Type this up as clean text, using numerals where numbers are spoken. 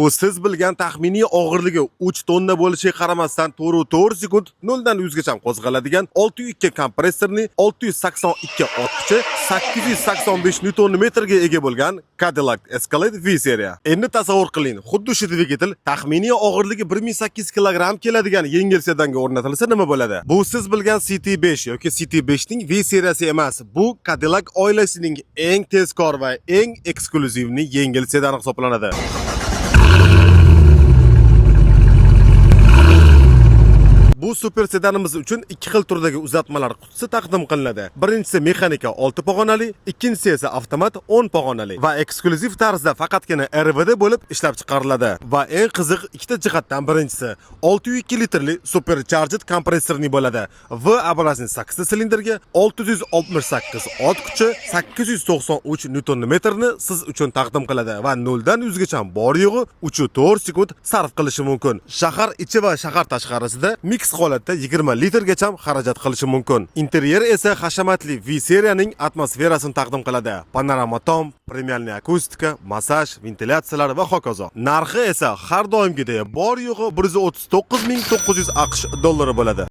Bu siz bilgan taxminiy og'irligi 3 tonna bo'lishiga qaramasdan 4 sekund 0 dan 100 gacha qo'zg'aladigan 602 kompressorli 682 otquchi 885 Nm ga ega bo'lgan Cadillac Escalade V seriya. Endi tasavvur qiling, xuddi shu dvigatel taxminiy og'irligi 1800 kg keladigan yengil sedanga o'rnatilsa nima bo'ladi? Bu siz bilgan CT5 yoki CT5 ning V seriyasi emas. Bu Cadillac oilasining eng tezkor va eng eksklyuzivni yengil sedani hisoblanadi. Bu super sedanimiz uchun ikki xil turdagi uzatmalar qutisi taqdim qilinadi. Birinchisi mexanika 6 pog'onali, ikkinchisi esa avtomat 10 pog'onali va eksklyuziv tarzda faqatgina RVD bo'lib ishlab chiqariladi. Va eng qiziq ikkita jihatdan birinchisi 602 litrli supercharged kompressorni bo'ladi. V obrazli 8 silindrga 668 ot kuchi 893 Nm ni siz uchun taqdim qiladi va 0 dan 100 gacha bor yo'g'i 3-4 sekund sarf qilishi mumkin. Shahar ichi va shahar tashqarisida mix holatda 20 litrgacha xarajat qilishi mumkin. Interyer esa hashamatli V seriyaning atmosferasini taqdim qiladi. Panorama tom, premiumli akustika, massaj, ventilyatsiyalar va hokazo. Narxi esa har doimgidek bor yo'g'i $139.900 bo'ladi.